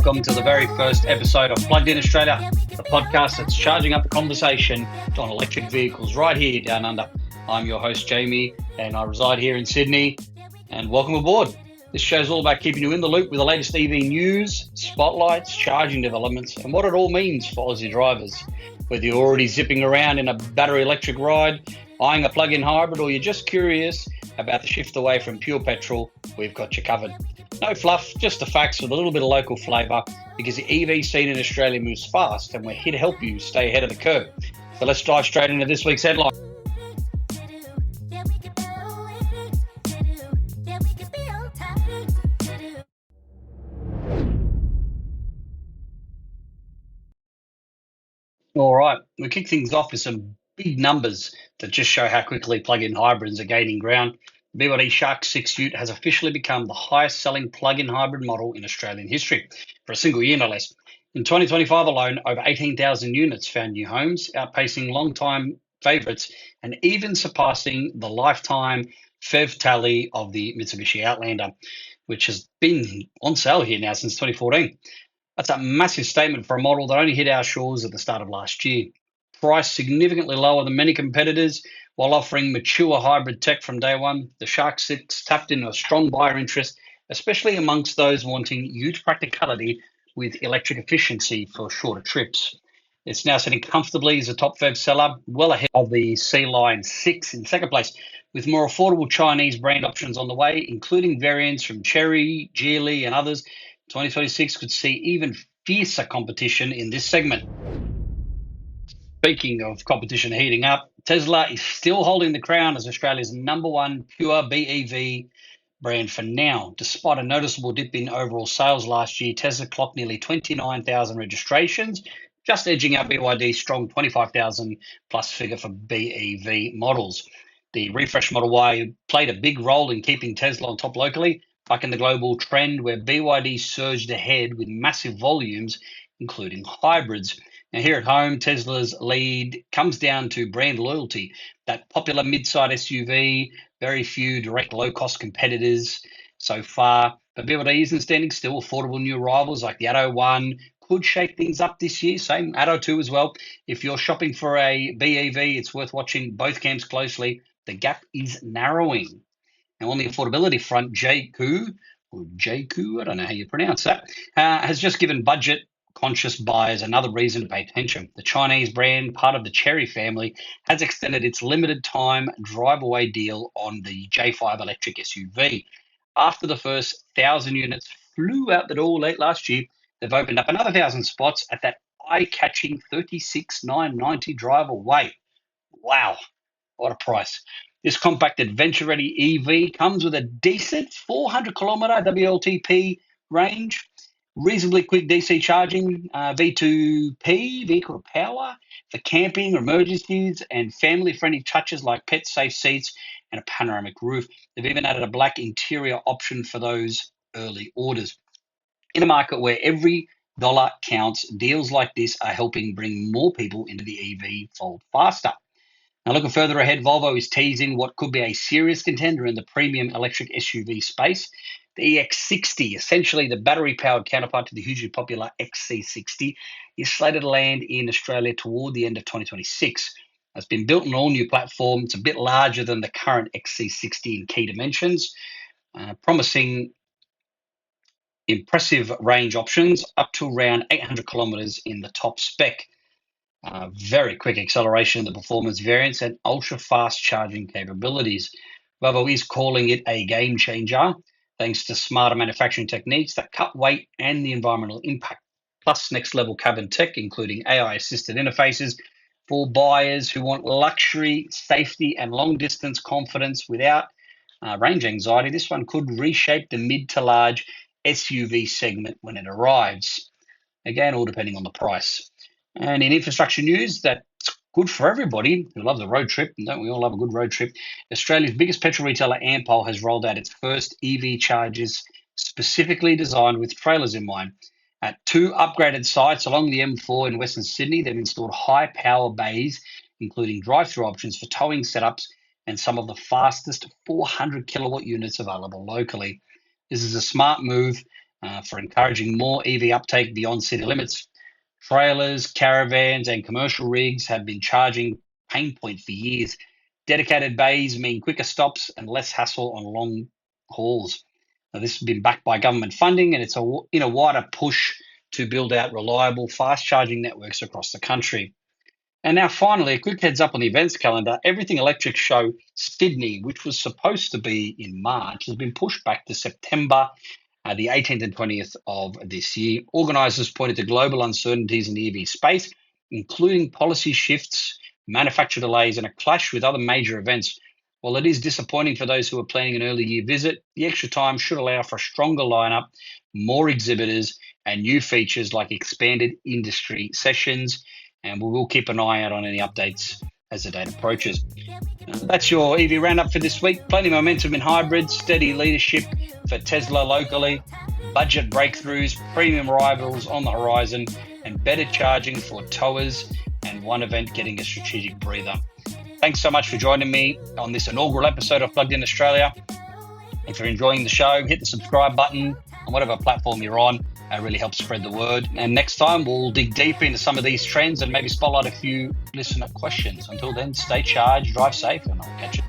welcome to the very first episode of Plugged In Australia, the podcast that's charging up the conversation on electric vehicles right here down under. I'm your host, Jamie, and I reside here in Sydney, and welcome aboard. This show is all about keeping you in the loop with the latest EV news, spotlights, charging developments, and what it all means for Aussie drivers. Whether you're already zipping around in a battery electric ride, eyeing a plug-in hybrid, or you're just curious about the shift away from pure petrol, we've got you covered. No fluff, just the facts with a little bit of local flavour, because the EV scene in Australia moves fast and we're here to help you stay ahead of the curve. So let's dive straight into this week's headline. All right, we kick things off with some big numbers that just show how quickly plug-in hybrids are gaining ground. The BYD Shark 6 Ute has officially become the highest-selling plug-in hybrid model in Australian history, for a single year no less. In 2025 alone, over 18,000 units found new homes, outpacing long-time favourites and even surpassing the lifetime FEV tally of the Mitsubishi Outlander, which has been on sale here now since 2014. That's a massive statement for a model that only hit our shores at the start of last year. Priced significantly lower than many competitors while offering mature hybrid tech from day one, the Shark 6 tapped into a strong buyer interest, especially amongst those wanting huge practicality with electric efficiency for shorter trips. It's now sitting comfortably as a top FEV seller, well ahead of the C-Line 6 in second place, with more affordable Chinese brand options on the way, including variants from Chery, Geely, and others. 2026 could see even fiercer competition in this segment. Speaking of competition heating up, Tesla is still holding the crown as Australia's number one pure BEV brand for now. Despite a noticeable dip in overall sales last year, Tesla clocked nearly 29,000 registrations, just edging out BYD's strong 25,000 plus figure for BEV models. The refresh Model Y played a big role in keeping Tesla on top locally, bucking the global trend where BYD surged ahead with massive volumes, including hybrids. Now, here at home, Tesla's lead comes down to brand loyalty. That popular mid-side SUV, very few direct low-cost competitors so far. But BYD isn't standing still. Affordable new arrivals like the Atto 1 could shake things up this year. Same Atto 2 as well. If you're shopping for a BEV, it's worth watching both camps closely. The gap is narrowing. Now, on the affordability front, Jaecoo, I don't know how you pronounce that, has just given budget-conscious buyers another reason to pay attention. The Chinese brand, part of the Chery family, has extended its limited-time drive-away deal on the J5 electric SUV. After the first 1,000 units flew out the door late last year, they've opened up another 1,000 spots at that eye-catching $36,990 drive-away. Wow, what a price. This compact adventure-ready EV comes with a decent 400-kilometre WLTP range, reasonably quick DC charging, V2P, vehicle to power, for camping, emergencies, and family-friendly touches like pet-safe seats and a panoramic roof. They've even added a black interior option for those early orders. In a market where every dollar counts, deals like this are helping bring more people into the EV fold faster. Now, looking further ahead, Volvo is teasing what could be a serious contender in the premium electric SUV space. The EX60, essentially the battery-powered counterpart to the hugely popular XC60, is slated to land in Australia toward the end of 2026. It's been built on an all-new platform. It's a bit larger than the current XC60 in key dimensions, promising impressive range options up to around 800 kilometres in the top spec. Very quick acceleration in the performance variants and ultra-fast charging capabilities. Volvo is calling it a game changer thanks to smarter manufacturing techniques that cut weight and the environmental impact, plus next-level cabin tech, including AI-assisted interfaces for buyers who want luxury, safety, and long-distance confidence without range anxiety. This one could reshape the mid to large SUV segment when it arrives. Again, all depending on the price. And in infrastructure news, that's good for everybody who loves a road trip. Don't we all love a good road trip? Australia's biggest petrol retailer, Ampol, has rolled out its first EV chargers specifically designed with trailers in mind. At 2 upgraded sites along the M4 in Western Sydney, they've installed high-power bays, including drive-through options for towing setups and some of the fastest 400-kilowatt units available locally. This is a smart move for encouraging more EV uptake beyond city limits. Trailers, caravans, and commercial rigs have been charging pain point for years. Dedicated bays mean quicker stops and less hassle on long hauls. Now, this has been backed by government funding, and it's in a wider push to build out reliable, fast charging networks across the country. And now, finally, a quick heads up on the events calendar. Everything Electric Show Sydney, which was supposed to be in March, has been pushed back to September the 18th and 20th of this year. Organisers pointed to global uncertainties in the EV space, including policy shifts, manufacturer delays, and a clash with other major events. While it is disappointing for those who are planning an early year visit, the extra time should allow for a stronger lineup, more exhibitors, and new features like expanded industry sessions. And we will keep an eye out on any updates as the date approaches. That's your EV roundup for this week. Plenty of momentum in hybrids, steady leadership for Tesla locally, budget breakthroughs, premium rivals on the horizon, and better charging for towers, and one event getting a strategic breather. Thanks so much for joining me on this inaugural episode of Plugged In Australia. If you're enjoying the show, hit the subscribe button on whatever platform you're on. It really helps spread the word. And next time, we'll dig deep into some of these trends and maybe spotlight a few listener questions. Until then, stay charged, drive safe, and I'll catch you.